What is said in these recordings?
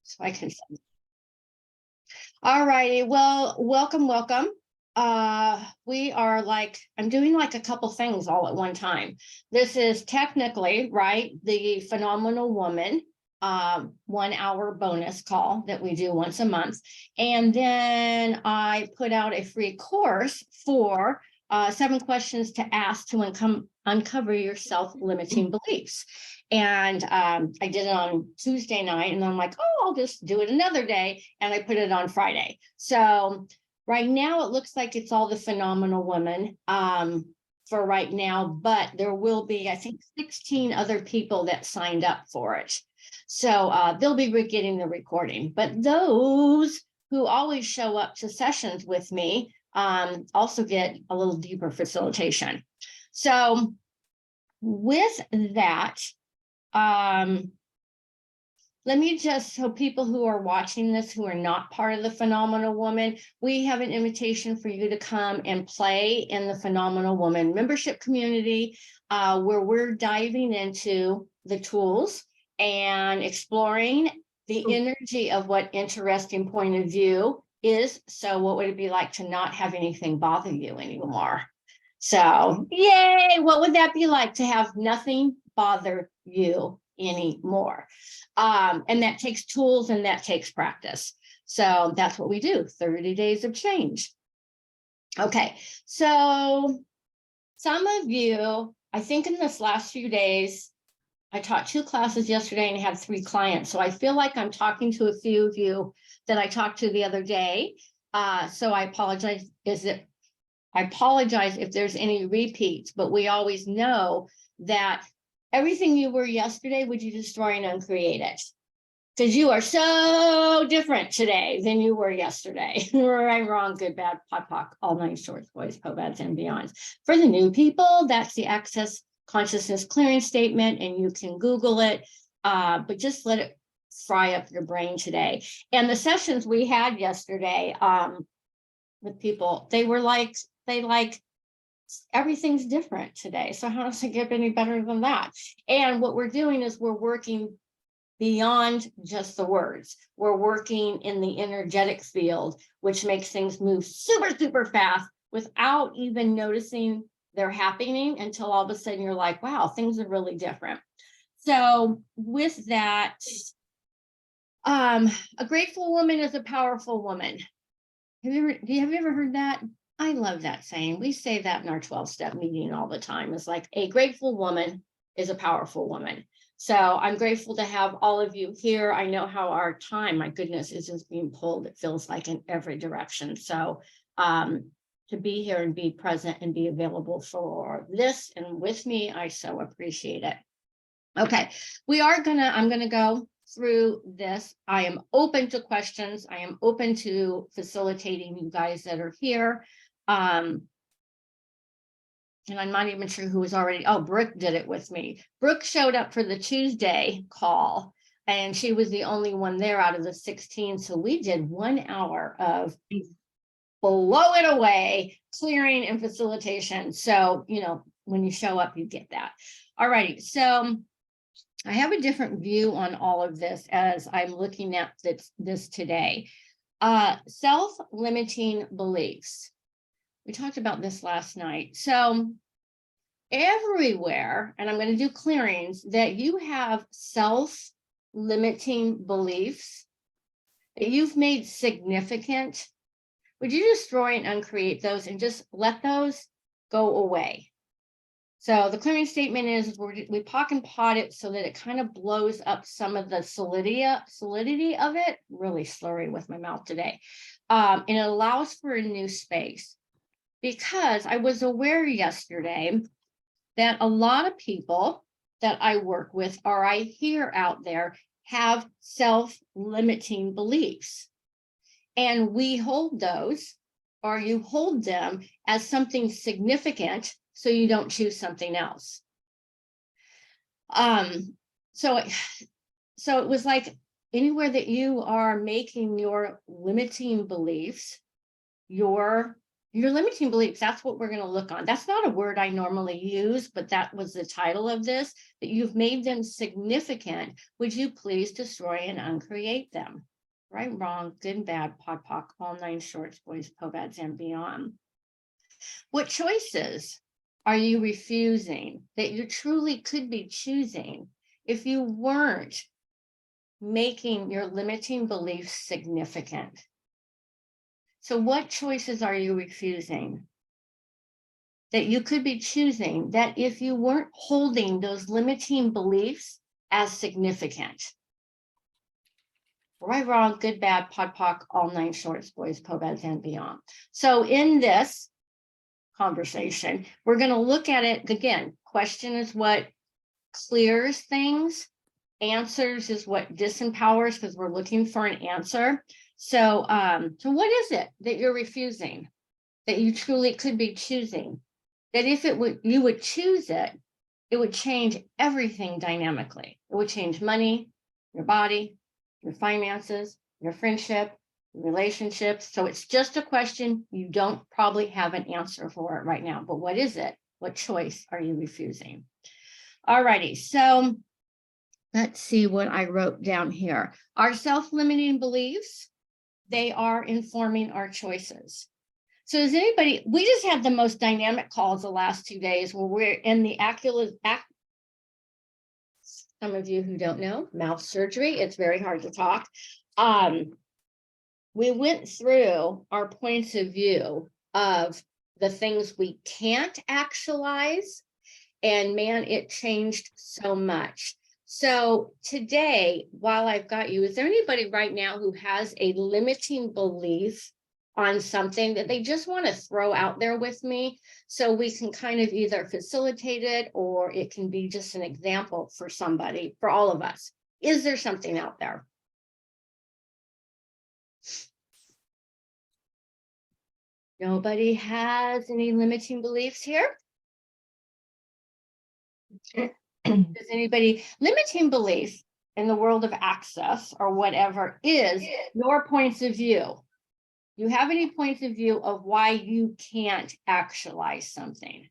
So I can. All righty. Well, welcome. We are I'm doing like a couple things all at one time. This is technically, right, the Phenomenal Woman 1 hour bonus call that we do once a month. And then I put out a free course for 7 questions to ask to uncover your self-limiting beliefs. And I did it on Tuesday night, and I'm like, oh, I'll just do it another day. And I put it on Friday. So right now it looks like it's all the Phenomenal Woman for right now, but there will be, I think, 16 other people that signed up for it. So they'll be getting the recording. But those who always show up to sessions with me also get a little deeper facilitation. So with that, let me just, so people who are watching this who are not part of the Phenomenal Woman, we have an invitation for you to come and play in the Phenomenal Woman membership community, where we're diving into the tools and exploring the energy of what interesting point of view is. So what would it be like to not have anything bother you anymore? So yay, what would that be like to have nothing bother you anymore? And that takes tools and that takes practice. So that's what we do, 30 days of change. Okay, so some of you, I think in this last few days, I taught 2 classes yesterday and had 3 clients. So I feel like I'm talking to a few of you that I talked to the other day. So I apologize. I apologize if there's any repeats, but we always know that everything you were yesterday, would you destroy and uncreate it? Because you are so different today than you were yesterday. Right, wrong, good, bad, POC, all 9 shorts, boys, POVADs, and beyonds. For the new people, that's the Access Consciousness Clearing Statement, and you can Google it, but just let it fry up your brain today. And the sessions we had yesterday with people, they everything's different today. So how does it get any better than that? And what we're doing is we're working beyond just the words. We're working in the energetic field, which makes things move super, super fast without even noticing they're happening until all of a sudden you're like, wow, things are really different. So with that, a grateful woman is a powerful woman. Have you ever heard that? I love that saying. We say that in our 12-step meeting all the time. It's like a grateful woman is a powerful woman. So I'm grateful to have all of you here. I know how our time, my goodness, is just being pulled, it feels like, in every direction. So to be here and be present and be available for this and with me, I so appreciate it. Okay, I'm gonna go through this. I am open to questions. I am open to facilitating you guys that are here. And I'm not even sure who was already, Brooke did it with me. Brooke showed up for the Tuesday call, and she was the only one there out of the 16. So we did 1 hour of blow it away, clearing and facilitation. So, when you show up, you get that. All righty, so I have a different view on all of this as I'm looking at this today. Self-limiting beliefs. We talked about this last night. So everywhere, and I'm going to do clearings, that you have self-limiting beliefs that you've made significant, would you destroy and uncreate those and just let those go away? So the clearing statement is we POC and POD it so that it kind of blows up some of the solidity of it. Really slurry with my mouth today. And it allows for a new space. Because I was aware yesterday that a lot of people that I work with or I hear out there have self-limiting beliefs. And we hold those, or you hold them as something significant so you don't choose something else. So it was like anywhere that you are making your limiting beliefs your Your limiting beliefs, that's what we're going to look on. That's not a word I normally use, but that was the title of this, that you've made them significant. Would you please destroy and uncreate them? Right, wrong, good and bad, pod, poc, all 9 shorts, boys, pobads, and beyond. What choices are you refusing that you truly could be choosing if you weren't making your limiting beliefs significant? So what choices are you refusing that you could be choosing that if you weren't holding those limiting beliefs as significant? Right, wrong, good, bad, pod, poc, all 9 shorts, boys, pobads, and beyond. So in this conversation, we're going to look at it again. Question is what clears things. Answers is what disempowers, because we're looking for an answer. So, so what is it that you're refusing that you truly could be choosing? That if you would choose it, it would change everything dynamically. It would change money, your body, your finances, your friendship, your relationships. So it's just a question. You don't probably have an answer for it right now, but what is it? What choice are you refusing? All righty. So let's see what I wrote down here. Our self-limiting beliefs, they are informing our choices. So is anybody, we just had the most dynamic calls the last 2 days where we're in the some of you who don't know, mouth surgery, it's very hard to talk. We went through our points of view of the things we can't actualize, and man, it changed so much. So today, while I've got you, is there anybody right now who has a limiting belief on something that they just want to throw out there with me, so we can kind of either facilitate it, or it can be just an example for somebody, for all of us? Is there something out there? Nobody has any limiting beliefs here? Does anybody, limiting belief in the world of access or whatever is your points of view? You have any points of view of why you can't actualize something?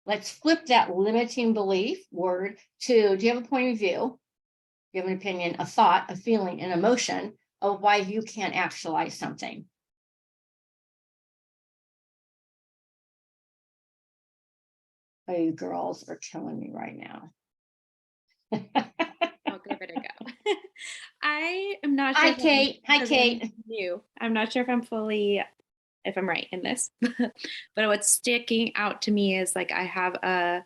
Let's flip that limiting belief word to, do you have a point of view? Do you have an opinion, a thought, a feeling, an emotion of why you can't actualize something? Oh, you girls are killing me right now. I'll give it a go. I am not sure Hi, if I'm Kate. Hi, because I'm Kate. new. I'm not sure if I'm right in this. But what's sticking out to me is like I have an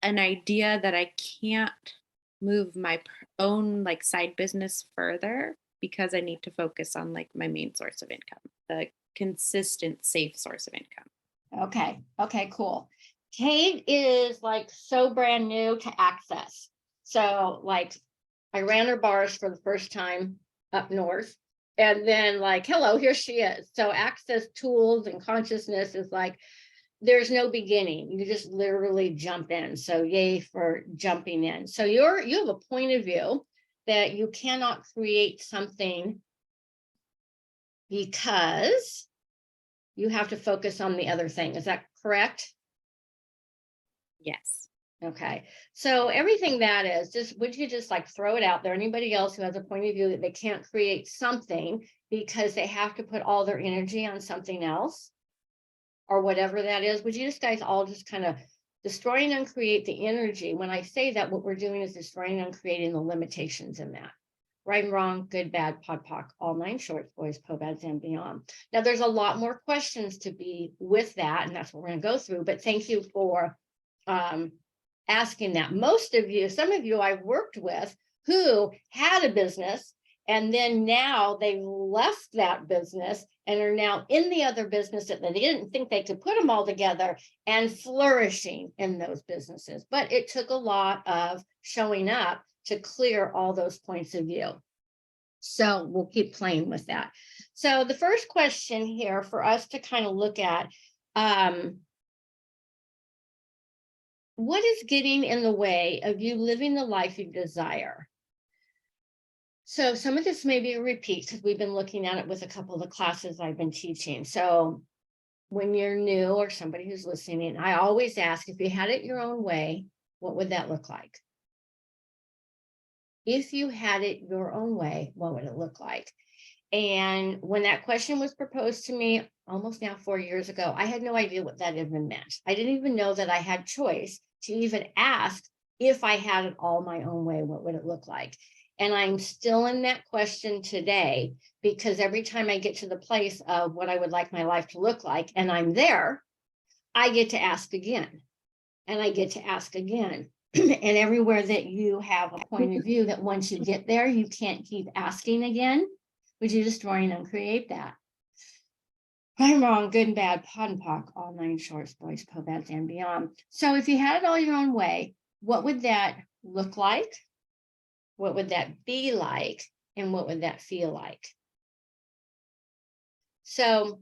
idea that I can't move my own like side business further because I need to focus on like my main source of income, the consistent, safe source of income. Okay. Okay, cool. Kate is like so brand new to access. So like I ran her bars for the first time up north. And then like, hello, here she is. So access tools and consciousness is like, there's no beginning. You just literally jump in. So yay for jumping in. So you have a point of view that you cannot create something because you have to focus on the other thing. Is that correct? Yes. Okay, so everything that is, just would you just like throw it out there? Anybody else who has a point of view that they can't create something because they have to put all their energy on something else or whatever that is, would you just guys all just kind of destroying and create the energy? When I say that, what we're doing is destroying and creating the limitations in that. Right and wrong, good, bad, pod, poc, all 9 shorts, boys, pobads, and beyond. Now, there's a lot more questions to be with that, and that's what we're going to go through. But thank you for asking that. Most of you, some of you I've worked with who had a business and then now they left that business and are now in the other business that they didn't think they could put them all together and flourishing in those businesses. But it took a lot of showing up to clear all those points of view. So we'll keep playing with that. So the first question here for us to kind of look at, what is getting in the way of you living the life you desire? So some of this may be a repeat because we've been looking at it with a couple of the classes I've been teaching. So when you're new or somebody who's listening, I always ask, if you had it your own way, what would that look like? If you had it your own way, what would it look like? And when that question was proposed to me almost now 4 years ago, I had no idea what that even meant. I didn't even know that I had choice to even ask, if I had it all my own way, what would it look like? And I'm still in that question today, because every time I get to the place of what I would like my life to look like, and I'm there, I get to ask again, and I get to ask again. And everywhere that you have a point of view that once you get there, you can't keep asking again, would you destroy and uncreate that? Right and wrong, good and bad, POD and POC, all nine shorts, boys, POBADs, and beyond. So if you had it all your own way, what would that look like? What would that be like? And what would that feel like? So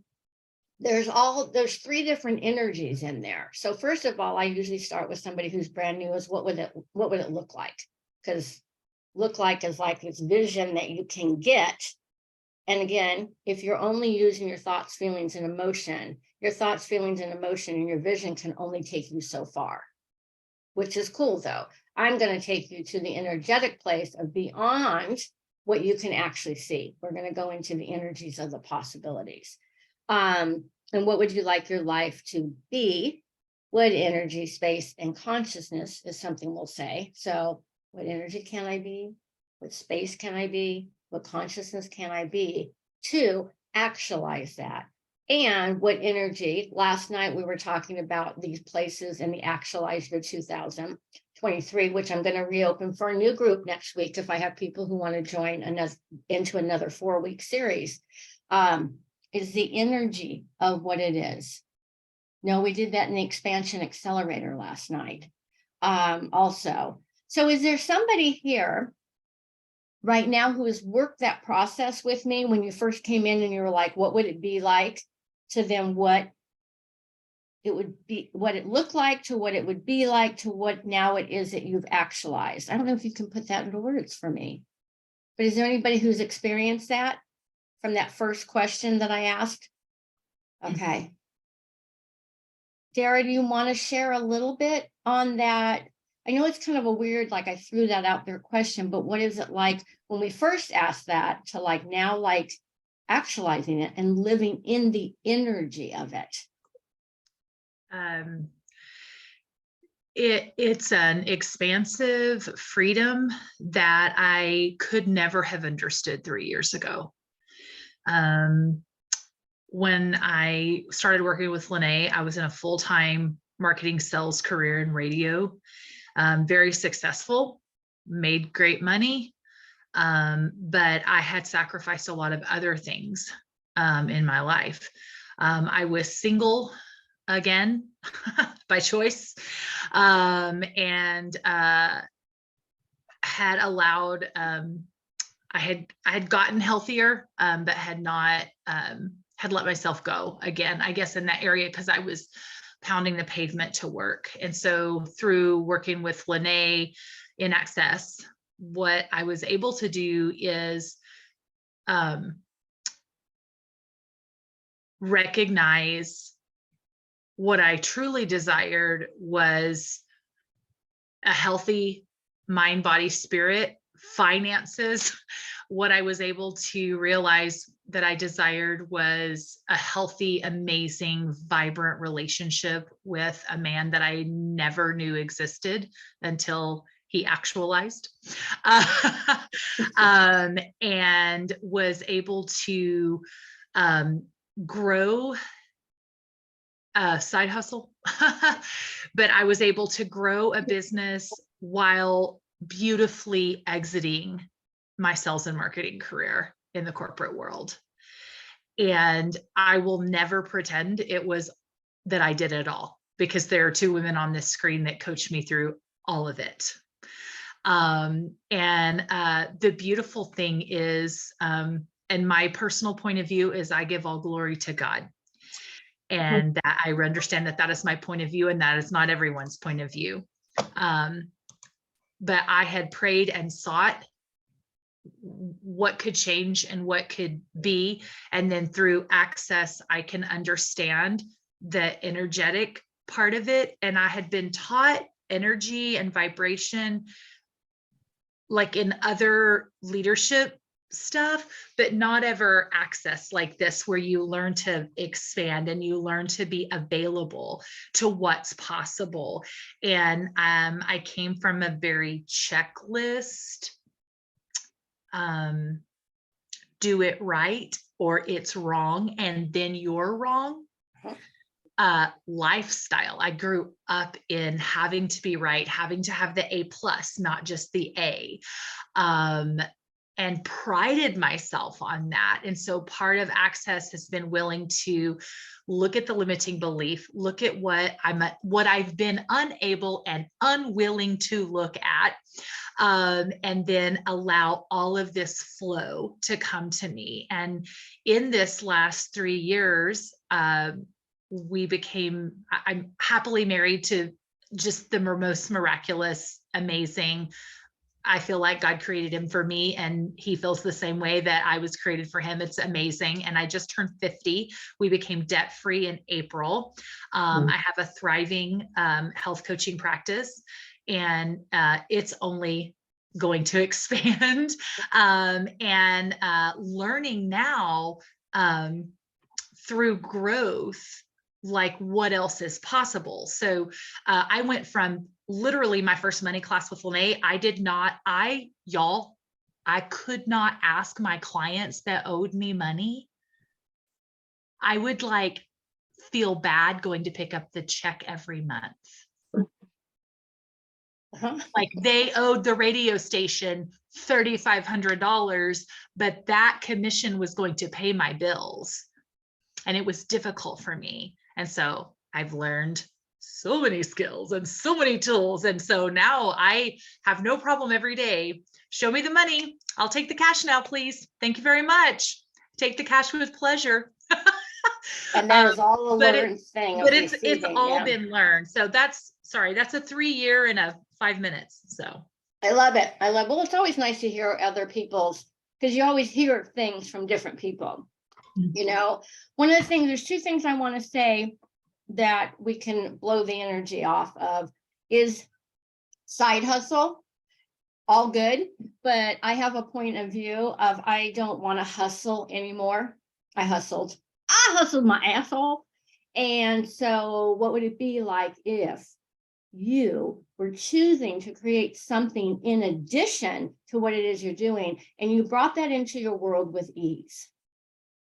there's three different energies in there. So first of all, I usually start with somebody who's brand new, is what would it look like? Because look like is like this vision that you can get. And again, if you're only using your thoughts, feelings, and emotion, your thoughts, feelings, and emotion and your vision can only take you so far, which is cool though. I'm going to take you to the energetic place of beyond what you can actually see. We're going to go into the energies of the possibilities. And what would you like your life to be? What energy, space, and consciousness is something we'll say. So what energy can I be? What space can I be? What consciousness can I be to actualize that? And what energy, last night we were talking about these places in the Actualize Your 2023, which I'm going to reopen for a new group next week if I have people who want to join into another 4-week series, is the energy of what it is. No, we did that in the Expansion Accelerator last night also. So is there somebody here right now who has worked that process with me when you first came in and you were like, what would it be like, to then what it would be, what it looked like, to what it would be like, to what now it is that you've actualized? I don't know if you can put that into words for me, but is there anybody who's experienced that from that first question that I asked? Okay. Dara, do you want to share a little bit on that? I know it's kind of a weird, like I threw that out there question, but what is it like when we first asked that to like now, like actualizing it and living in the energy of it? It's an expansive freedom that I could never have understood 3 years ago. When I started working with Lene, I was in a full-time marketing sales career in radio, very successful, made great money, but I had sacrificed a lot of other things in my life. I was single again by choice, and had allowed, I had gotten healthier, but had not, had let myself go again, I guess, in that area, because I was pounding the pavement to work. And so through working with Lene in Access, what I was able to do is recognize what I truly desired was a healthy mind, body, spirit, finances. What I was able to realize that I desired was a healthy, amazing, vibrant relationship with a man that I never knew existed until he actualized, and was able to grow a side hustle, but I was able to grow a business while beautifully exiting my sales and marketing career in the corporate world. And I will never pretend it was that I did it all, because there are two women on this screen that coached me through all of it. And the beautiful thing is, and my personal point of view is, I give all glory to God. And that I understand that that is my point of view, and that is not everyone's point of view. But I had prayed and sought what could change and what could be. And then through access, I can understand the energetic part of it. And I had been taught energy and vibration like in other leadership stuff, but not ever access like this, where you learn to expand and you learn to be available to what's possible. And I came from a very checklist, do it right or it's wrong, and then you're wrong. Lifestyle. I grew up in having to be right, having to have the A+, not just the A, and prided myself on that. And so part of access has been willing to look at the limiting belief, look at what I've been unable and unwilling to look at, and then allow all of this flow to come to me. And in this last 3 years, I'm happily married to just the most miraculous, amazing. I feel like God created him for me, and he feels the same way that I was created for him. It's amazing. And I just turned 50. We became debt-free in April. I have a thriving health coaching practice, and it's only going to expand. And learning now through growth, like what else is possible. So I went from literally my first money class with Lene. I could not ask my clients that owed me money. I would like feel bad going to pick up the check every month. Like they owed the radio station $3,500, but that commission was going to pay my bills. And it was difficult for me. And so I've learned so many skills and so many tools. And so now I have no problem every day. Show me the money. I'll take the cash now, please. Thank you very much. Take the cash with pleasure. And that is all a but learned thing. But it's all been learned. So that's a 3 year and a 5 minutes. So I love it. Well, it's always nice to hear other people's, because you always hear things from different people. You know, one of the things, there's 2 things I want to say that we can blow the energy off of is side hustle, all good, but I have a point of view of I don't want to hustle anymore. I hustled my ass off. And so what would it be like if you were choosing to create something in addition to what it is you're doing, and you brought that into your world with ease?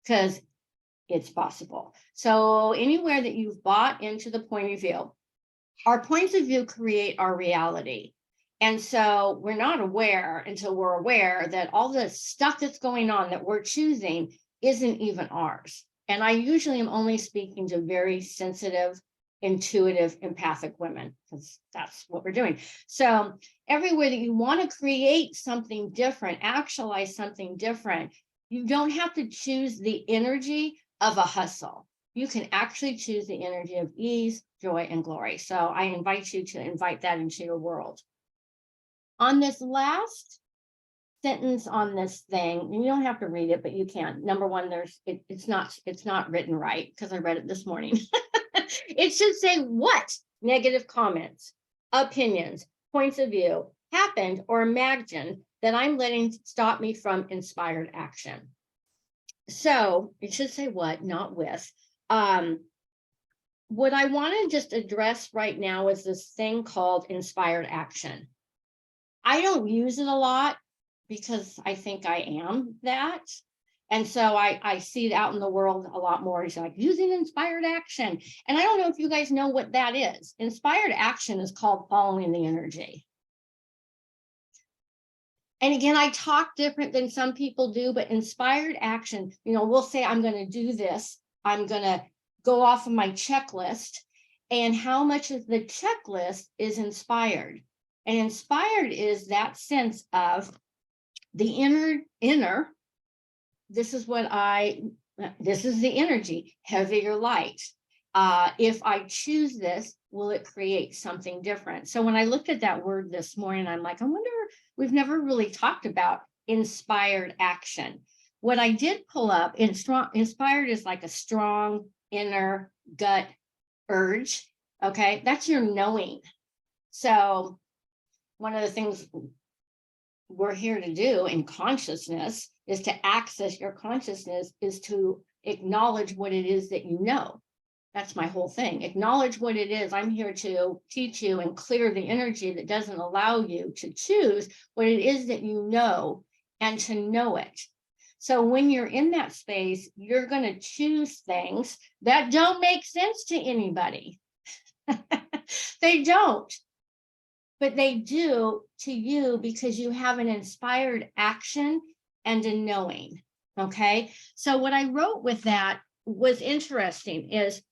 Because it's possible. So anywhere that you've bought into the point of view, our points of view create our reality. And so we're not aware until we're aware that all the stuff that's going on that we're choosing isn't even ours. And I usually am only speaking to very sensitive, intuitive, empathic women, because that's what we're doing. So everywhere that you want to create something different, actualize something different, you don't have to choose the energy of a hustle. You can actually choose the energy of ease, joy, and glory. So I invite you to invite that into your world. On this last sentence on this thing, you don't have to read it, but you can. Number one, it's not written right, because I read it this morning. It should say what negative comments, opinions, points of view happened or imagined that I'm letting stop me from inspired action. So it should say what, not with. What I want to just address right now is this thing called inspired action. I don't use it a lot because I think I am that. And so I see it out in the world a lot more. It's like using inspired action. And I don't know if you guys know what that is. Inspired action is called following the energy. And again, I talk different than some people do, but inspired action, we'll say, I'm going to do this. I'm going to go off of my checklist, and how much of the checklist is inspired. And inspired is that sense of the inner, this is the energy, heavy or light. If I choose this, will it create something different? So when I looked at that word this morning, I'm like, I wonder, we've never really talked about inspired action. What I did pull up in inspired is like a strong inner gut urge. Okay, that's your knowing. So one of the things we're here to do in consciousness is to access your consciousness, is to acknowledge what it is that you know. That's my whole thing. Acknowledge what it is. I'm here to teach you and clear the energy that doesn't allow you to choose what it is that you know and to know it. So when you're in that space, you're going to choose things that don't make sense to anybody. They don't. But they do to you because you have an inspired action and a knowing. Okay. So what I wrote with that was interesting is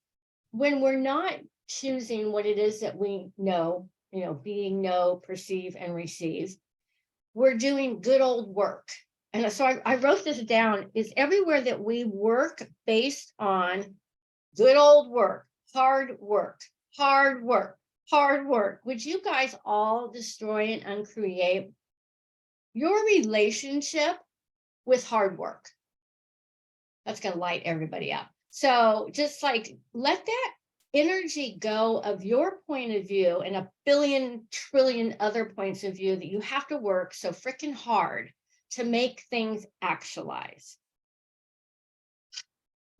when we're not choosing what it is that we know, being, know, perceive, and receive, we're doing good old work. And so I wrote this down, is everywhere that we work based on good old work, hard work, hard work, hard work. Would you guys all destroy and uncreate your relationship with hard work? That's going to light everybody up. So just like let that energy go of your point of view and a billion trillion other points of view that you have to work so freaking hard to make things actualize.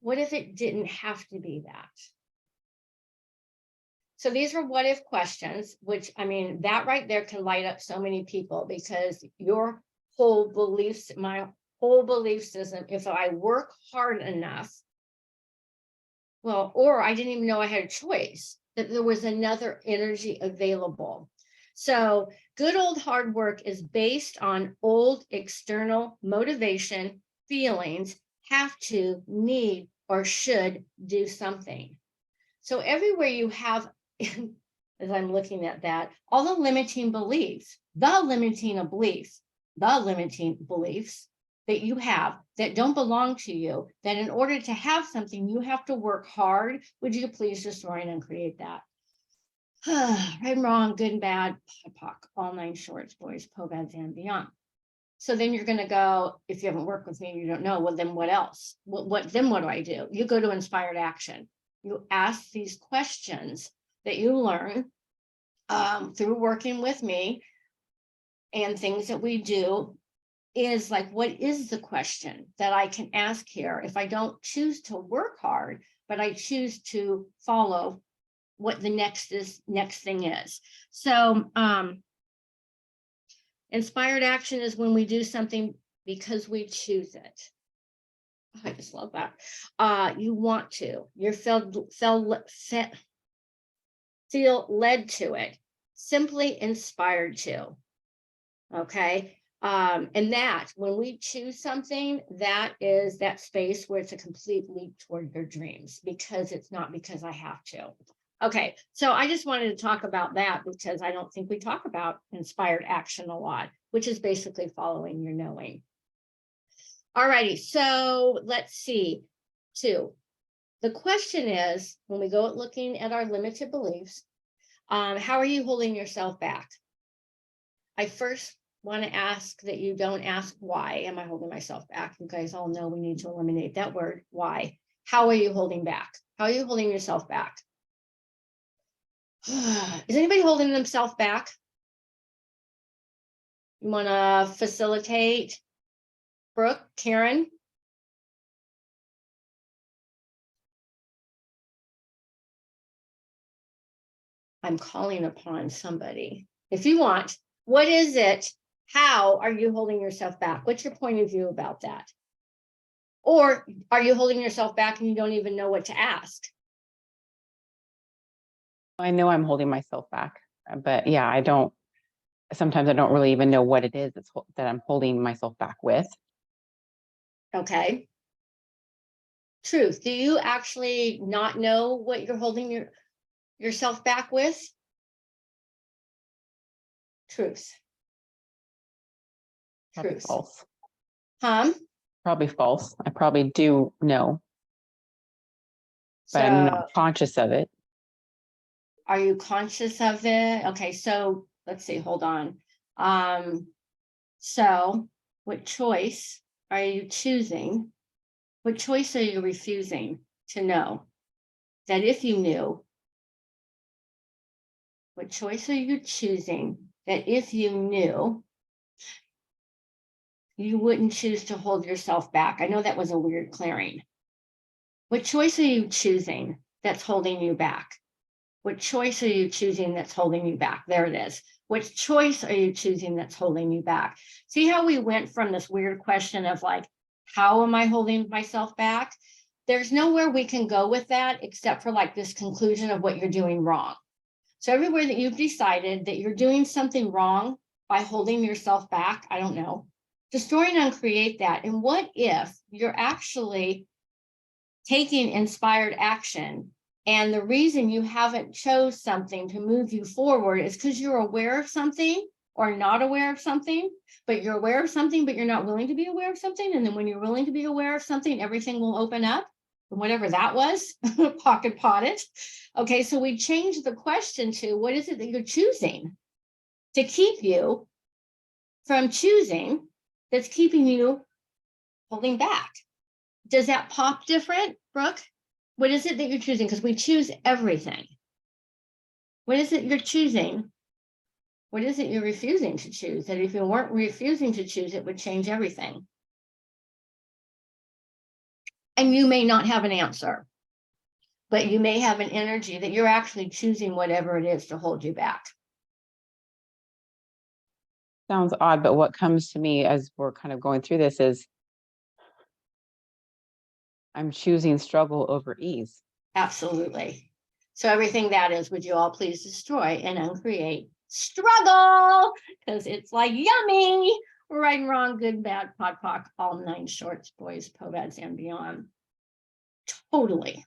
What if it didn't have to be that? So these are what if questions, which I mean, that right there can light up so many people because your whole beliefs, my whole belief system, if I work hard enough, well, or I didn't even know I had a choice, that there was another energy available. So good old hard work is based on old external motivation, feelings, have to, need, or should do something. So everywhere you have, as I'm looking at that, all the limiting beliefs that you have that don't belong to you, that in order to have something, you have to work hard. Would you please destroy and uncreate that? Right and wrong, good and bad, POC, all 9 shorts, boys, POVADs, and beyond. So then you're going to go, if you haven't worked with me, you don't know, well, then what else? Then what do I do? You go to inspired action. You ask these questions that you learn through working with me and things that we do is like, what is the question that I can ask here if I don't choose to work hard, but I choose to follow what the next thing is. So inspired action is when we do something because we choose it. Oh, I just love that. You want to, you're feel led to it, simply inspired to. Okay. And that when we choose something, that is that space where it's a complete leap toward your dreams, because it's not because I have to. Okay, so I just wanted to talk about that because I don't think we talk about inspired action a lot, which is basically following your knowing. All righty, so let's see. 2. The question is, when we go looking at our limited beliefs, how are you holding yourself back? I first want to ask that you don't ask, why am I holding myself back? You guys all know we need to eliminate that word, why. How are you holding back? How are you holding yourself back? Is anybody holding themselves back? You want to facilitate? Brooke, Karen? I'm calling upon somebody. If you want, what is it? How are you holding yourself back? What's your point of view about that? Or are you holding yourself back and you don't even know what to ask? I know I'm holding myself back, but yeah, sometimes I don't really even know what it is that I'm holding myself back with. Okay. Truth. Do you actually not know what you're holding yourself back with? Truth. Probably Truth. false. Probably false. I probably do know, but I'm not conscious of it. Are you conscious of it? Okay, so let's see, hold on. So What choice are you choosing? What choice are you refusing to know? That if you knew, what choice are you choosing that if you knew, you wouldn't choose to hold yourself back? I know that was a weird clearing. What choice are you choosing that's holding you back? What choice are you choosing that's holding you back? There it is. What choice are you choosing that's holding you back? See how we went from this weird question of like, how am I holding myself back? There's nowhere we can go with that except for like this conclusion of what you're doing wrong. So everywhere that you've decided that you're doing something wrong by holding yourself back, I don't know, destroy and uncreate that. And what if you're actually taking inspired action, and the reason you haven't chose something to move you forward is because you're aware of something or not aware of something, but you're aware of something, but you're not willing to be aware of something. And then when you're willing to be aware of something, everything will open up. Whatever that was, pocket pot it. Okay, so we changed the question to what is it that you're choosing to keep you from choosing that's keeping you holding back? Does that pop different, Brooke? What is it that you're choosing? Because we choose everything. What is it you're choosing? What is it you're refusing to choose? That if you weren't refusing to choose, it would change everything. And you may not have an answer, but you may have an energy that you're actually choosing whatever it is to hold you back. Sounds odd, but what comes to me as we're kind of going through this is I'm choosing struggle over ease. Absolutely. So everything that is, would you all please destroy and uncreate struggle? Because it's like yummy, right and wrong, good, bad, pod, poc, all 9 shorts, boys, povads, and beyond. Totally.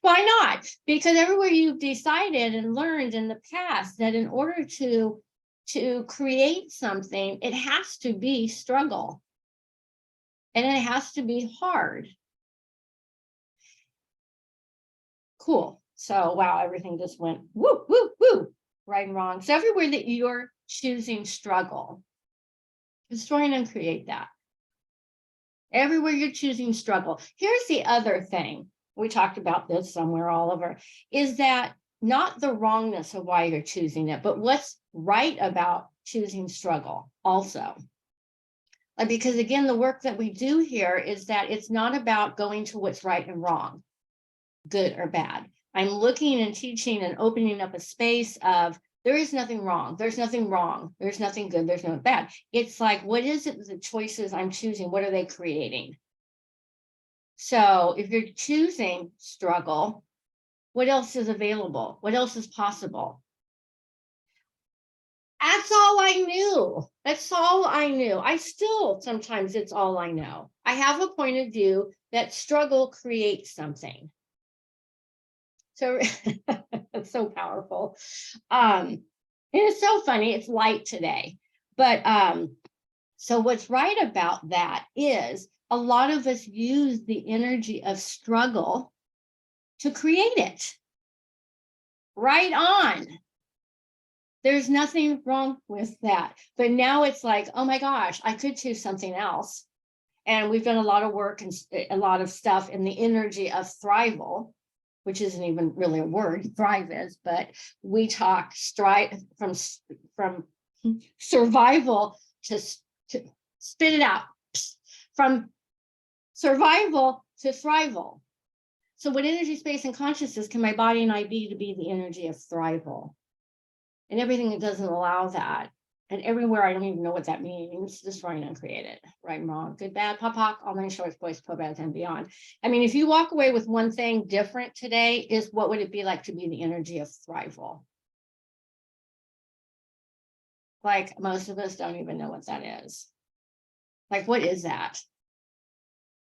Why not? Because everywhere you've decided and learned in the past that in order to create something, it has to be struggle. And it has to be hard. Cool. So, wow, everything just went woo, woo, woo, right and wrong. So everywhere that you're choosing struggle, destroy and uncreate that. Everywhere you're choosing struggle. Here's the other thing. We talked about this somewhere, Oliver, is that not the wrongness of why you're choosing it, but what's right about choosing struggle also. Because again, the work that we do here is that it's not about going to what's right and wrong, good or bad. I'm looking and teaching and opening up a space of there is nothing wrong. There's nothing wrong. There's nothing good. There's no bad. It's like, what is it, the choices I'm choosing? What are they creating? So if you're choosing struggle, what else is available? What else is possible? That's all I knew. That's all I knew. I still, sometimes it's all I know. I have a point of view that struggle creates something. So it's so powerful. And it's so funny. It's light today. But so what's right about that is a lot of us use the energy of struggle to create it. Right on. There's nothing wrong with that. But now it's like, oh my gosh, I could choose something else. And we've done a lot of work and a lot of stuff in the energy of thrival, which isn't even really a word, thrive is, but we talk from survival to spit it out, from survival to thrival. So what energy, space, and consciousness can my body and I be to be the energy of thrival? And everything that doesn't allow that, and everywhere I don't even know what that means, destroy and uncreate it, right and wrong, good, bad, pop, poc, all 9 shorts, boys, povads, and beyond. I mean, if you walk away with one thing different today, is what would it be like to be the energy of thrival? Like most of us don't even know what that is. Like, what is that?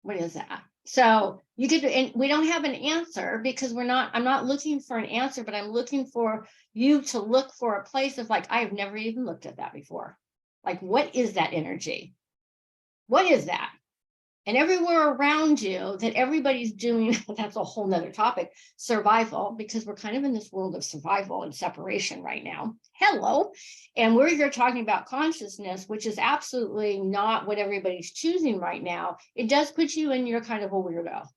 What is that? So you could, and we don't have an answer because I'm not looking for an answer, but I'm looking for you to look for a place of like, I've never even looked at that before. Like, what is that energy? What is that? and everywhere around you that everybody's doing, that's a whole nother topic, survival, because we're kind of in this world of survival and separation right now. Hello. And we're here talking about consciousness, which is absolutely not what everybody's choosing right now. It does put you in your kind of a weirdo.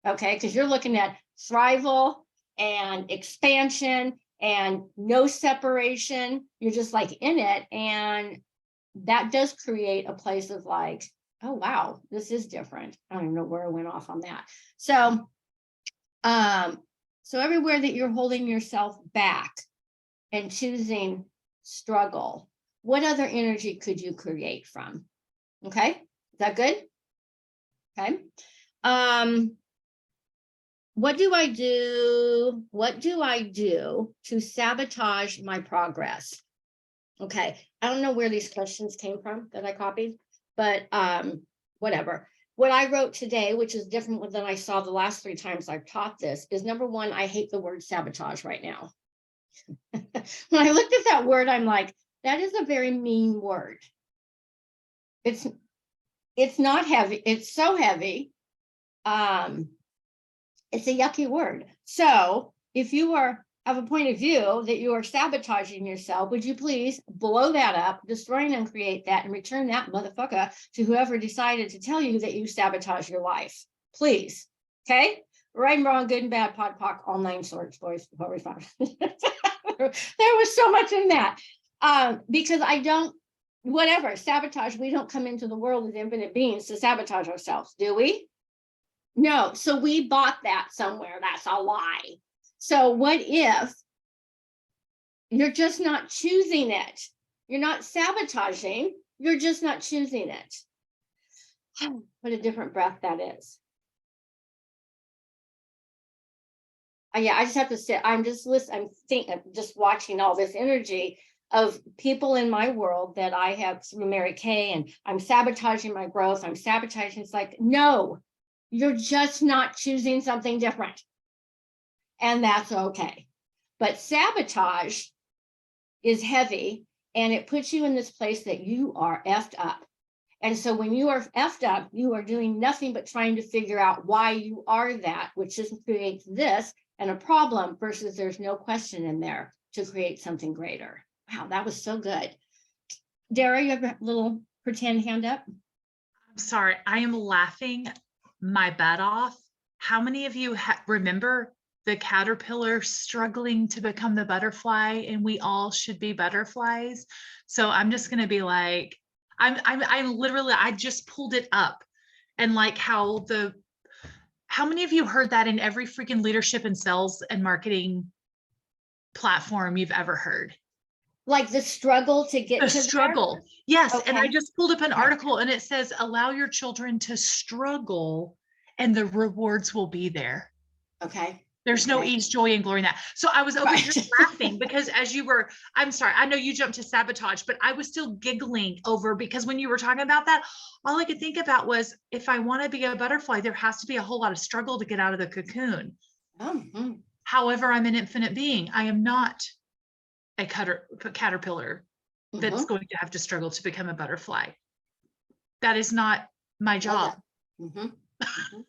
Okay, because you're looking at thrival and expansion and no separation. You're just like in it. And that does create a place of like, oh, wow, this is different. I don't even know where I went off on that. So everywhere that you're holding yourself back and choosing struggle, what other energy could you create from? Okay, is that good? Okay. What do I do? What do I do to sabotage my progress? Okay, I don't know where these questions came from that I copied, but whatever. What I wrote today, which is different than I saw the last 3 times I've taught this, is number 1, I hate the word sabotage right now. When I looked at that word, I'm like, that is a very mean word. It's not heavy, it's so heavy. It's a yucky word. So if you have a point of view that you are sabotaging yourself, would you please blow that up, destroy and uncreate that, and return that motherfucker to whoever decided to tell you that you sabotage your life, please. Okay, right and wrong, good and bad, pod poc, all 9 sorts, boys. What we found. There was so much in that, because I don't, whatever sabotage. We don't come into the world as infinite beings to sabotage ourselves, do we? No. So we bought that somewhere. That's a lie. So what if you're just not choosing it? You're not sabotaging, you're just not choosing it. What a different breath that is. Yeah, I just have to sit. I'm just listening. I'm just watching all this energy of people in my world that I have through Mary Kay, and I'm sabotaging my growth. I'm sabotaging. It's like, no, you're just not choosing something different. And that's okay. But sabotage is heavy, and it puts you in this place that you are effed up. And so when you are effed up, you are doing nothing but trying to figure out why you are that, which just creates this and a problem, versus there's no question in there to create something greater. Wow, that was so good. Dara, you have a little pretend hand up? I'm sorry, I am laughing my butt off. How many of you remember the caterpillar struggling to become the butterfly, and we all should be butterflies? So I'm just going to be like, I'm literally, I just pulled it up, and like how many of you heard that in every freaking leadership and sales and marketing platform you've ever heard? Like the struggle to get The to struggle. there? Yes. And I Okay. just pulled up an article, and it says, allow your children to struggle and the rewards will be there. Okay. There's no Okay. ease, joy, and glory in that. So I was over Right. here laughing because as you were, I'm sorry, I know you jumped to sabotage, but I was still giggling over, because when you were talking about that, all I could think about was, if I want to be a butterfly, there has to be a whole lot of struggle to get out of the cocoon. Mhm. However, I'm an infinite being. I am not a caterpillar that's Mhm. going to have to struggle to become a butterfly. That is not my job. Mhm. Mhm.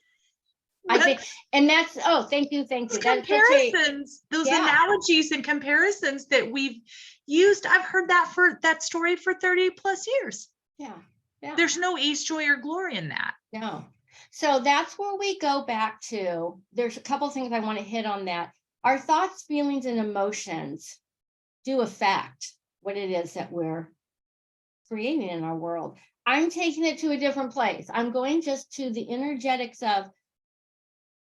I think, and that's, oh, thank you. Those That's such a, comparisons, those yeah. analogies and comparisons that we've used, I've heard that story for 30 plus years. Yeah. Yeah. There's no ease, joy, or glory in that. No. So that's where we go back to. There's a couple things I want to hit on that. Our thoughts, feelings, and emotions do affect what it is that we're creating in our world. I'm taking it to a different place. I'm going just to the energetics of,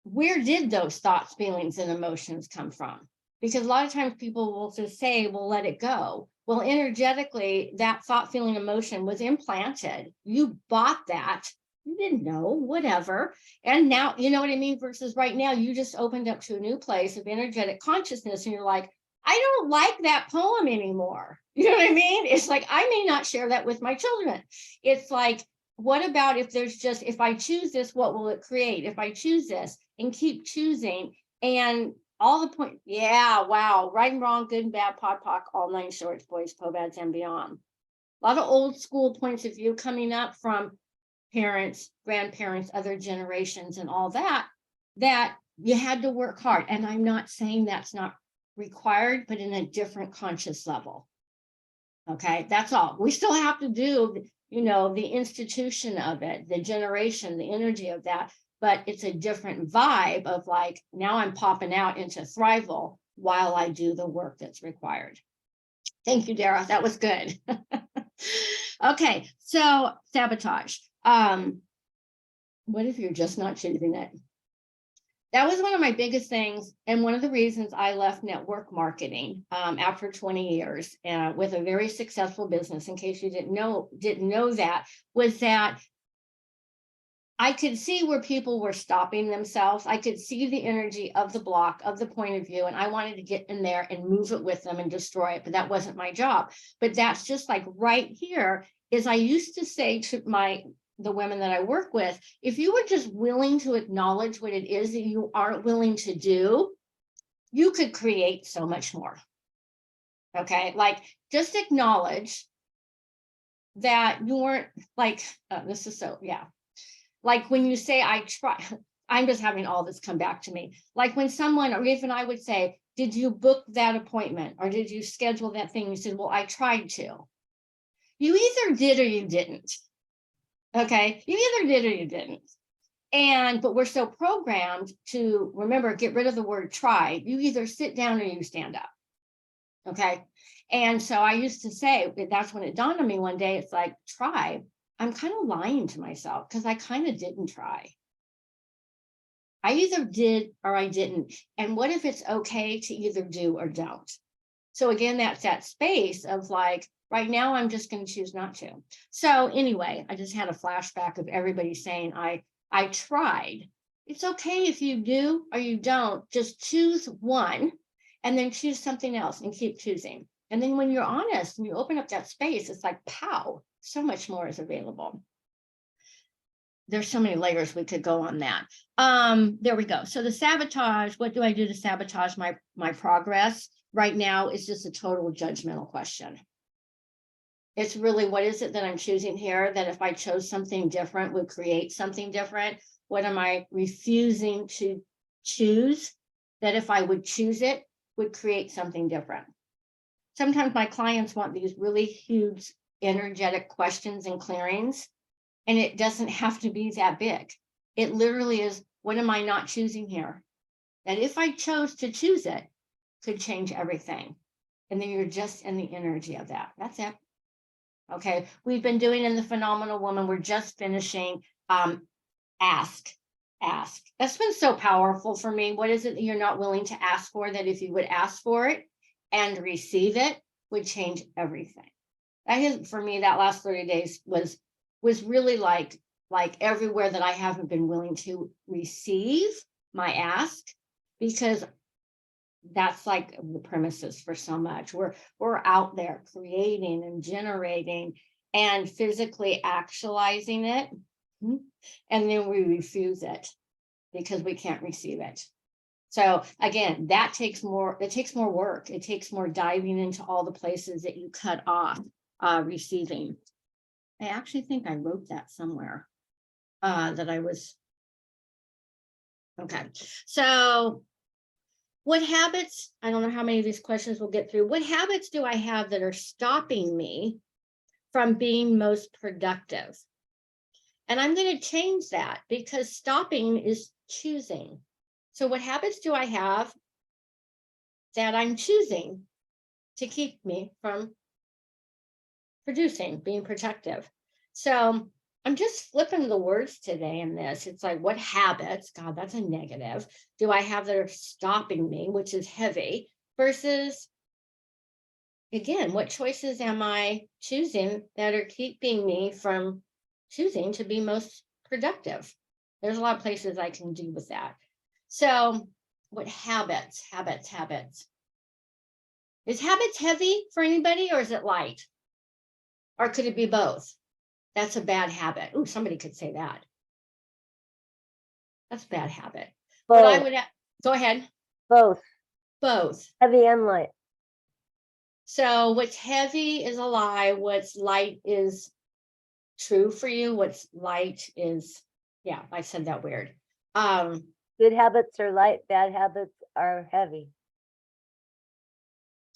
where did those thoughts, feelings, and emotions come from? Because a lot of times people will just say, well, let it go. Well, energetically, that thought, feeling, emotion was implanted. You bought that. You didn't know, whatever. And now, you know what I mean? Versus right now, you just opened up to a new place of energetic consciousness, and you're like, I don't like that poem anymore. You know what I mean? It's like, I may not share that with my children. It's like, what about if there's just, if I choose this, what will it create? If I choose this and keep choosing, and all the point, yeah, wow, right and wrong, good and bad, pod poc, all 9 shorts, boys, pobads, and beyond. A lot of old school points of view coming up from parents, grandparents, other generations and all that, that you had to work hard. And I'm not saying that's not required, but in a different conscious level. Okay, that's all. We still have to do, you know, the institution of it, the generation, the energy of that, but it's a different vibe of like, now I'm popping out into Thrival while I do the work that's required. Thank you, Dara. That was good. Okay, so sabotage. What if you're just not choosing it? That was one of my biggest things, and one of the reasons I left network marketing after 20 years with a very successful business. In case you didn't know that, was that I could see where people were stopping themselves. I could see the energy of the block, of the point of view, and I wanted to get in there and move it with them and destroy it, but that wasn't my job. But that's just like right here is I used to say to the women that I work with, if you were just willing to acknowledge what it is that you aren't willing to do, you could create so much more. Okay, like just acknowledge that you weren't like, this is so, yeah. Like when you say, I try, I'm just having all this come back to me. Like when someone, or even I would say, did you book that appointment? Or did you schedule that thing? You said, well, I tried to. You either did or you didn't. Okay, you either did or you didn't. But we're so programmed to remember, get rid of the word try. You either sit down or you stand up. Okay. And so I used to say, that's when it dawned on me one day, it's like, try. I'm kind of lying to myself because I kind of didn't try. I either did or I didn't. And what if it's okay to either do or don't? So again, that's that space of like, right now, I'm just going to choose not to. So anyway, I just had a flashback of everybody saying, I tried. It's okay if you do or you don't, just choose one and then choose something else and keep choosing. And then when you're honest and you open up that space, it's like, pow, so much more is available. There's so many layers we could go on that. There we go. So the sabotage, what do I do to sabotage my progress? Right now, it's just a total judgmental question. It's really, what is it that I'm choosing here that if I chose something different would create something different? What am I refusing to choose that if I would choose it would create something different? Sometimes my clients want these really huge energetic questions and clearings, and it doesn't have to be that big. It literally is, what am I not choosing here? That if I chose to choose it, could change everything. And then you're just in the energy of that. That's it. Okay, we've been doing in the Phenomenal Woman, we're just finishing ask. That's been so powerful for me. What is it that you're not willing to ask for that if you would ask for it and receive it would change everything? That is, for me, that last 30 days was really like everywhere that I haven't been willing to receive my ask, because that's like the premises for so much. We're out there creating and generating and physically actualizing it. And then we refuse it because we can't receive it. So again, that takes more, it takes more work. It takes more diving into all the places that you cut off receiving. I actually think I wrote that somewhere that I was. Okay. So what habits, I don't know how many of these questions we'll get through. What habits do I have that are stopping me from being most productive? And I'm going to change that because stopping is choosing. So what habits do I have that I'm choosing to keep me from producing, being productive? So I'm just flipping the words today in this. It's like, what habits, God, that's a negative, do I have that are stopping me, which is heavy, versus, again, what choices am I choosing that are keeping me from choosing to be most productive? There's a lot of places I can do with that. So what habits? Is habits heavy for anybody, or is it light? Or could it be both? That's a bad habit. Oh, somebody could say that. That's a bad habit. But I would go ahead. Both Heavy and light. So what's heavy is a lie. What's light is true for you. What's light is, yeah, I said that weird. Good habits are light, bad habits are heavy.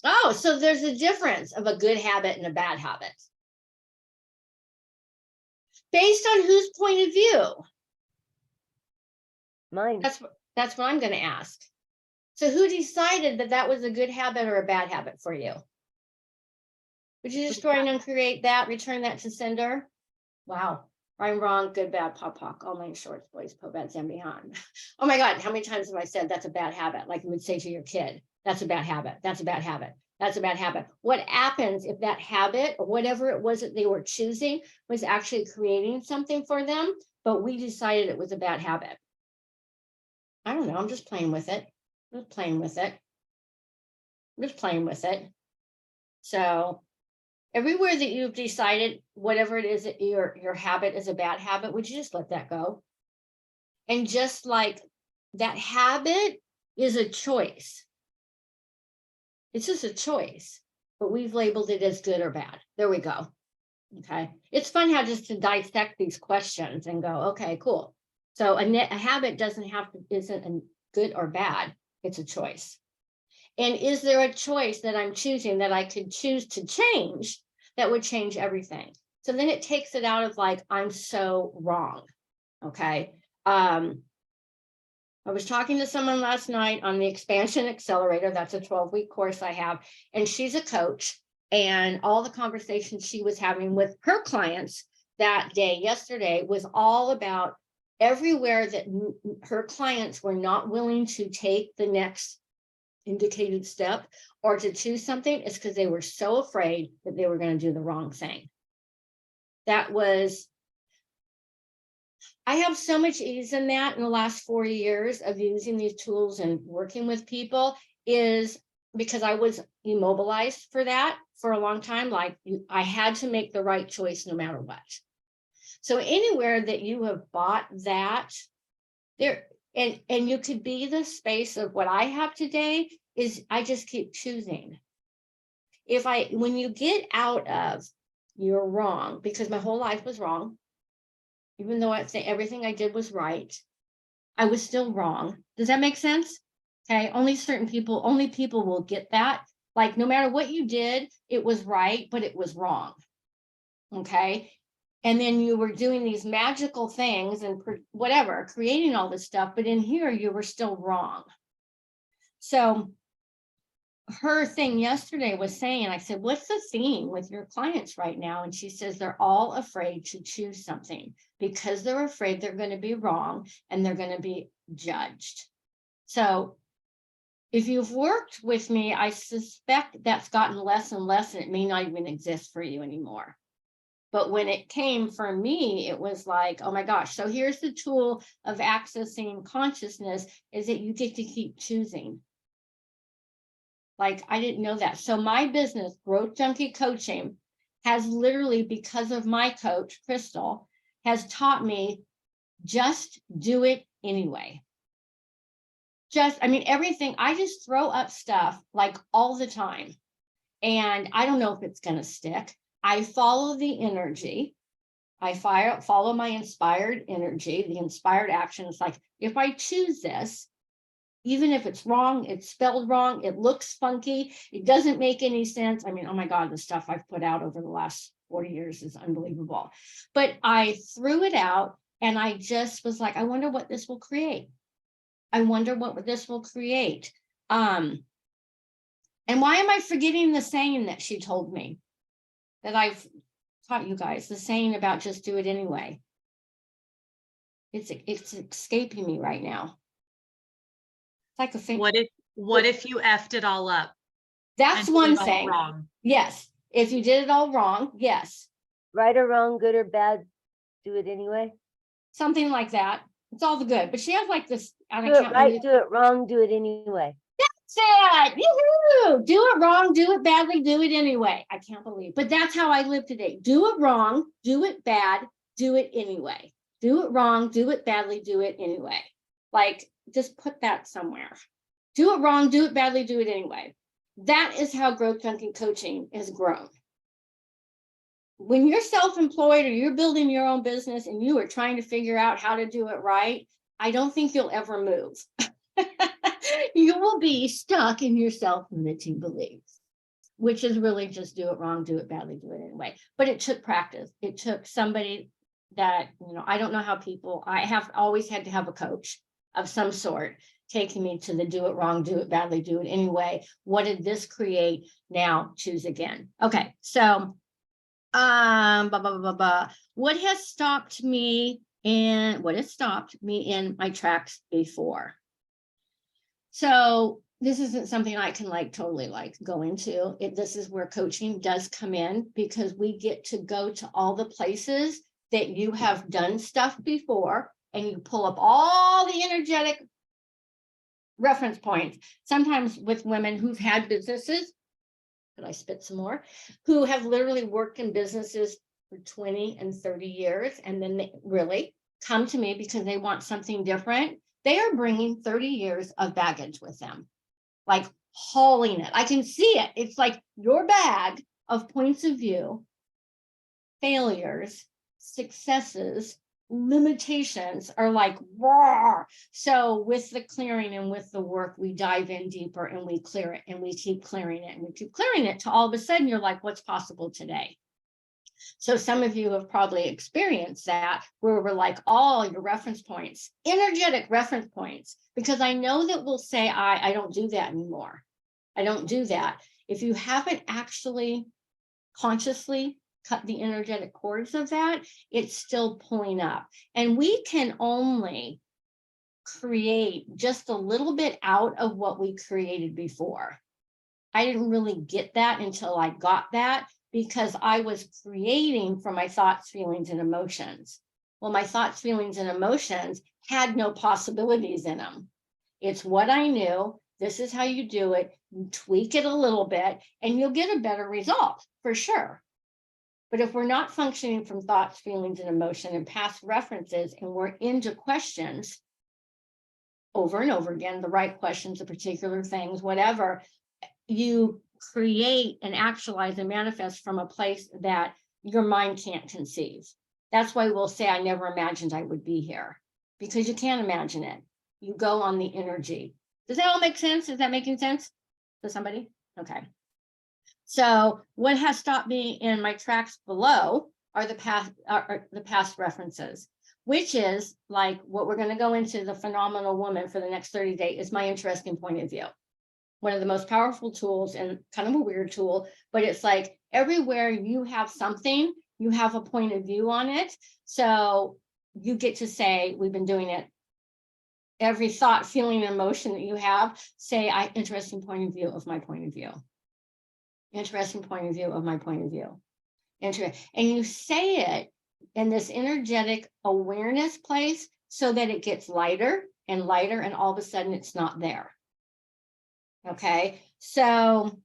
Oh, so there's a difference of a good habit and a bad habit. Based on whose point of view? Mine. That's what I'm going to ask. So who decided that that was a good habit or a bad habit for you? Would you destroy and uncreate that, return that to sender? Wow. Right and wrong, good, bad, pop, pock, all nine shorts, boys, po, bad, and beyond. Oh my God, how many times have I said that's a bad habit? Like you would say to your kid, that's a bad habit, that's a bad habit, that's a bad habit. What happens if that habit or whatever it was that they were choosing was actually creating something for them, but we decided it was a bad habit? I don't know, I'm just playing with it. I'm just playing with it. I'm just playing with it. So everywhere that you've decided, whatever it is that your habit is a bad habit, would you just let that go? And just like that habit is a choice. It's just a choice, but we've labeled it as good or bad. There we go. Okay. It's fun how just to dissect these questions and go, okay, cool. So a habit isn't a good or bad. It's a choice. And is there a choice that I'm choosing that I could choose to change that would change everything? So then it takes it out of like, I'm so wrong. Okay. I was talking to someone last night on the Expansion Accelerator. That's a 12-week course I have. And she's a coach. And all the conversations she was having with her clients that day, yesterday, was all about everywhere that her clients were not willing to take the next indicated step or to choose something, is because they were so afraid that they were going to do the wrong thing. That was, I have so much ease in that in the last 4 years of using these tools and working with people, is because I was immobilized for that for a long time. Like I had to make the right choice no matter what. So anywhere that you have bought that, there, and you could be the space of what I have today is I just keep choosing. When you get out of you're wrong, because my whole life was wrong, even though I think everything I did was right, I was still wrong. Does that make sense? Okay, only people will get that. Like no matter what you did, it was right, but it was wrong. Okay. And then you were doing these magical things and whatever, creating all this stuff, but in here you were still wrong. So her thing yesterday was saying, I said, what's the theme with your clients right now? And she says, they're all afraid to choose something because they're afraid they're going to be wrong and they're going to be judged. So if you've worked with me, I suspect that's gotten less and less, and it may not even exist for you anymore. But when it came for me, it was like, oh my gosh. So here's the tool of accessing consciousness, is that you get to keep choosing. Like, I didn't know that. So my business, Growth Junkie Coaching, has literally, because of my coach, Crystal, has taught me just do it anyway. Everything, I just throw up stuff like all the time. And I don't know if it's going to stick. I follow the energy. I follow my inspired energy, the inspired action. It's like, if I choose this, even if it's wrong, it's spelled wrong, it looks funky, it doesn't make any sense. I mean, oh my God, the stuff I've put out over the last 40 years is unbelievable. But I threw it out and I just was like, I wonder what this will create. I wonder what this will create. And why am I forgetting the saying that she told me that I've taught you guys, the saying about just do it anyway? It's escaping me right now. It's like a thing. What if you effed it all up? That's and one did it all thing. Wrong? Yes. If you did it all wrong, yes. Right or wrong, good or bad, do it anyway. Something like that. It's all the good. But she has like this. Do it right, do it wrong, do it anyway. Sad. Yoo-hoo! Do it wrong, do it badly, do it anyway. I can't believe, but that's how I live today. Do it wrong, do it bad, do it anyway. Do it wrong, do it badly, do it anyway. Like, just put that somewhere. Do it wrong, do it badly, do it anyway. That is how Growth Junkie Coaching has grown. when you're self-employed or you're building your own business and you are trying to figure out how to do it right, I don't think you'll ever move. You will be stuck in your self-limiting beliefs, which is really just do it wrong, do it badly, do it anyway. But it took practice. It took somebody that, I don't know how people, I have always had to have a coach of some sort taking me to the do it wrong, do it badly, do it anyway. What did this create? Now choose again. Okay, so what has stopped me in my tracks before? So this isn't something I can totally go into. This is where coaching does come in, because we get to go to all the places that you have done stuff before, and you pull up all the energetic reference points, sometimes with women who've had businesses. Could I spit some more? Who have literally worked in businesses for 20 and 30 years, and then they really come to me because they want something different. They are bringing 30 years of baggage with them, hauling it. I can see it. It's like your bag of points of view, failures, successes, limitations are raw. So with the clearing and with the work, we dive in deeper and we clear it, and we keep clearing it, and we keep clearing it, to all of a sudden you're like, what's possible today? So some of you have probably experienced that, where we're all your reference points, energetic reference points, because I know that we'll say, I don't do that anymore. I don't do that. If you haven't actually consciously cut the energetic cords of that, it's still pulling up. And we can only create just a little bit out of what we created before. I didn't really get that until I got that, because I was creating from my thoughts, feelings, and emotions. Well, my thoughts, feelings, and emotions had no possibilities in them. It's what I knew. This is how you do it. You tweak it a little bit, and you'll get a better result for sure. But if we're not functioning from thoughts, feelings, and emotion and past references, and we're into questions over and over again, the right questions, the particular things, whatever, you create and actualize and manifest from a place that your mind can't conceive. That's why we'll say, I never imagined I would be here, because you can't imagine it. You go on the energy. Does that all make sense? Is that making sense to somebody? Okay. So what has stopped me in my tracks below are the past references, which is what we're going to go into, the phenomenal woman for the next 30 days, is my interesting point of view. One of the most powerful tools, and kind of a weird tool, but it's everywhere you have something, you have a point of view on it. So you get to say, we've been doing it. Every thought, feeling, and emotion that you have, say, interesting point of view of my point of view. Interesting point of view of my point of view. And you say it in this energetic awareness place, so that it gets lighter and lighter, and all of a sudden it's not there. Okay, so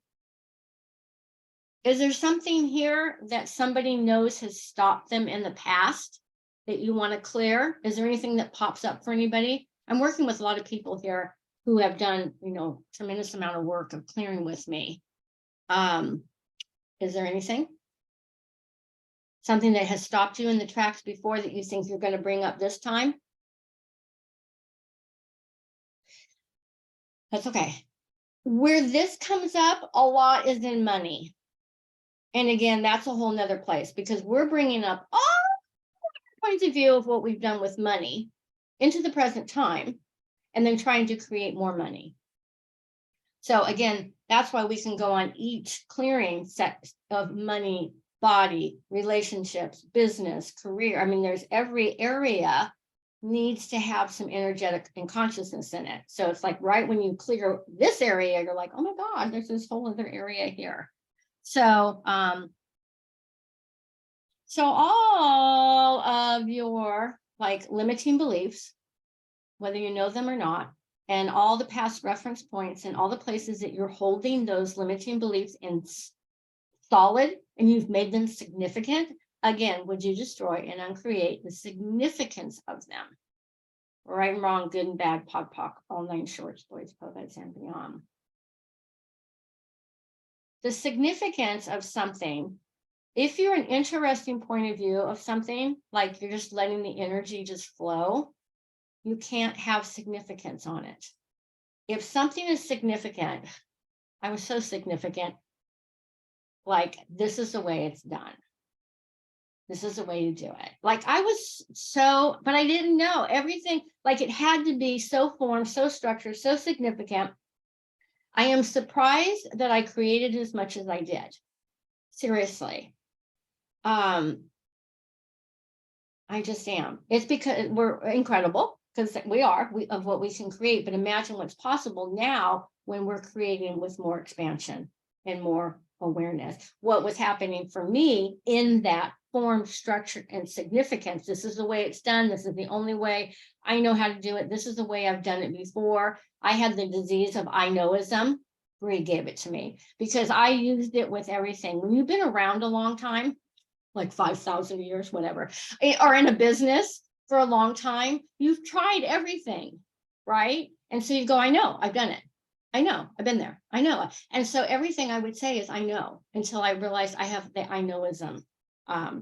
is there something here that somebody knows has stopped them in the past that you want to clear? Is there anything that pops up for anybody? I'm working with a lot of people here who have done, tremendous amount of work of clearing with me. Is there anything? Something that has stopped you in the tracks before that you think you're going to bring up this time? That's okay. Where this comes up a lot is in money. And again, that's a whole nother place, because we're bringing up all points of view of what we've done with money into the present time, and then trying to create more money. So again, that's why we can go on each clearing set of money, body, relationships, business, career. I mean, there's every area needs to have some energetic and consciousness in it. So it's right when you clear this area, you're like, oh my God, there's this whole other area here. So, so all of your limiting beliefs, whether you know them or not, and all the past reference points and all the places that you're holding those limiting beliefs in solid, and you've made them significant, again, would you destroy and uncreate the significance of them? Right and wrong, good and bad, POD POC, all 9 shorts, boys, poets, and beyond. The significance of something if you're an interesting point of view of something, like you're just letting the energy just flow, you can't have significance on it. If something is significant, I was so significant, like this is the way it's done. This is the way to do it. Like I was so, but I didn't know everything, like it had to be so formed, so structured, so significant. I am surprised that I created as much as I did. Seriously. I just am. It's because we're incredible, because we are of what we can create, but imagine what's possible now when we're creating with more expansion and more awareness. What was happening for me in that form, structure, and significance. This is the way it's done. This is the only way I know how to do it. This is the way I've done it before. I had the disease of I knowism. Bree gave it to me because I used it with everything. When you've been around a long time, like 5,000 years, whatever, or in a business for a long time, you've tried everything, right? And so you go, I know, I've done it. I know, I've been there. I know. And so everything I would say is I know, until I realized I have the I knowism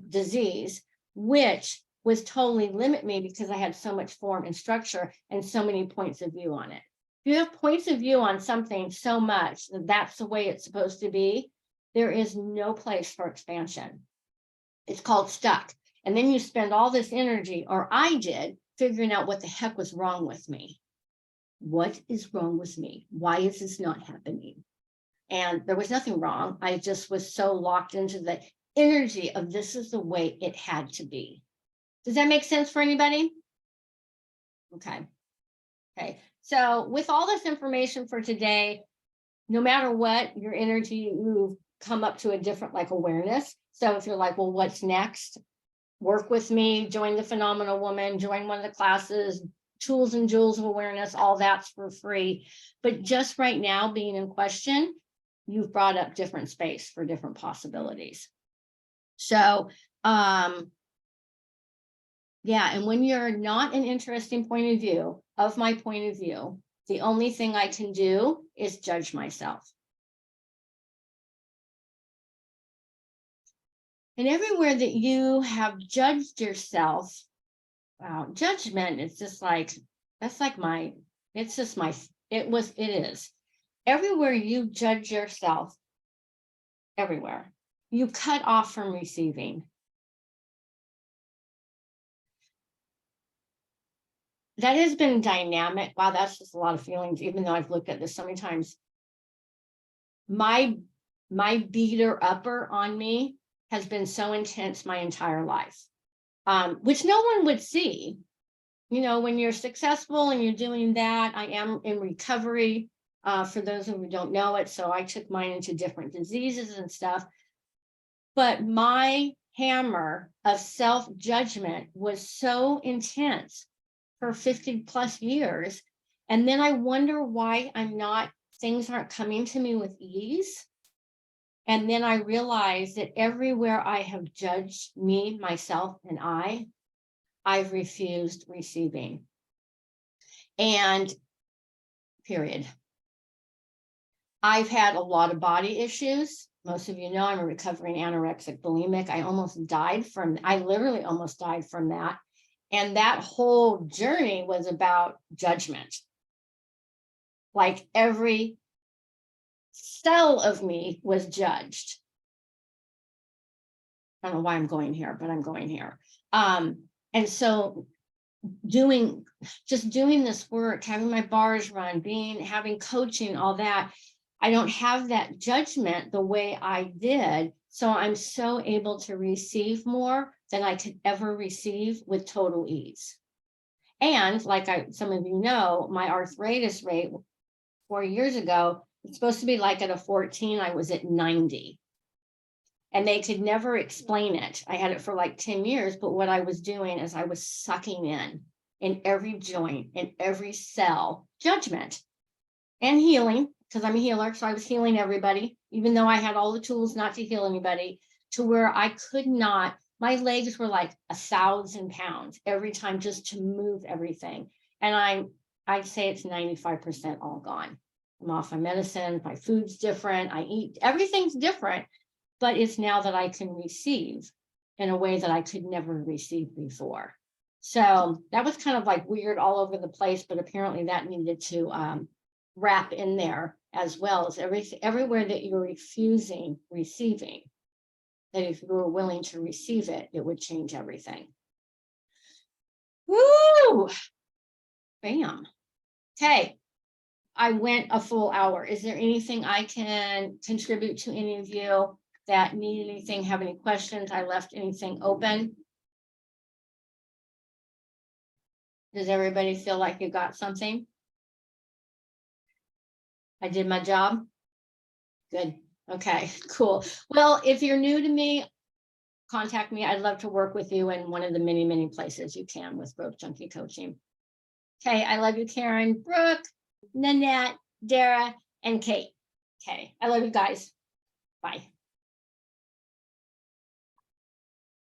disease, which was totally limit me because I had so much form and structure and so many points of view on it. If you have points of view on something so much that that's the way it's supposed to be, there is no place for expansion. It's called stuck. And then you spend all this energy, or I did, figuring out what the heck was wrong with me. What is wrong with me? Why is this not happening? And there was nothing wrong. I just was so locked into the energy of this is the way it had to be. Does that make sense for anybody? Okay. Okay. So with all this information for today, no matter what, your energy, you come up to a different like awareness. So if you're like, well, what's next? Work with me, join the Phenomenal Woman, join one of the classes, Tools and Jewels of Awareness, all that's for free. But just right now being in question, you've brought up different space for different possibilities. So, yeah, and when you're not an interesting point of view of my point of view, the only thing I can do is judge myself. And everywhere that you have judged yourself, wow, judgment is just like, that's like my, it's just my, it is. Everywhere you judge yourself, everywhere, you cut off from receiving. That has been dynamic. Wow, that's just a lot of feelings, even though I've looked at this so many times. My beater upper on me has been so intense my entire life, which no one would see. You know, when you're successful and you're doing that, I am in recovery, for those who don't know it. So I took mine into different diseases and stuff. But my hammer of self-judgment was so intense for 50 plus years. And then I wonder why things aren't coming to me with ease. And then I realized that everywhere I have judged me, myself, and I've refused receiving. And period. I've had a lot of body issues. Most of you know I'm a recovering anorexic bulimic. I literally almost died from that. And that whole journey was about judgment. Like every cell of me was judged. I don't know why I'm going here, but I'm going here. And so doing this work, having my bars run, having coaching, all that, I don't have that judgment the way I did. So I'm so able to receive more than I could ever receive with total ease. And like some of you know, my arthritis rate 4 years ago, it's supposed to be like at a 14, I was at 90. And they could never explain it. I had it for like 10 years, but what I was doing is I was sucking in every joint, in every cell, judgment and healing, because I'm a healer. So I was healing everybody, even though I had all the tools not to heal anybody, to where I could not, my legs were like 1,000 pounds every time just to move everything. And I'd say it's 95% all gone. I'm off my medicine, my food's different, I eat, everything's different. but it's now that I can receive in a way that I could never receive before. So that was kind of like weird all over the place, but apparently that needed to wrap in there, as well as everywhere that you're refusing receiving, that if you were willing to receive it, it would change everything. Woo! Bam. Okay. I went a full hour. Is there anything I can contribute to any of you that need anything, have any questions? I left anything open? Does everybody feel like you got something? I did my job? Good. Okay, cool. Well, if you're new to me, contact me. I'd love to work with you in one of the many, many places you can with Growth Junkie Coaching. Okay, I love you, Karen, Brooke, Nanette, Dara, and Kate. Okay, I love you guys. Bye.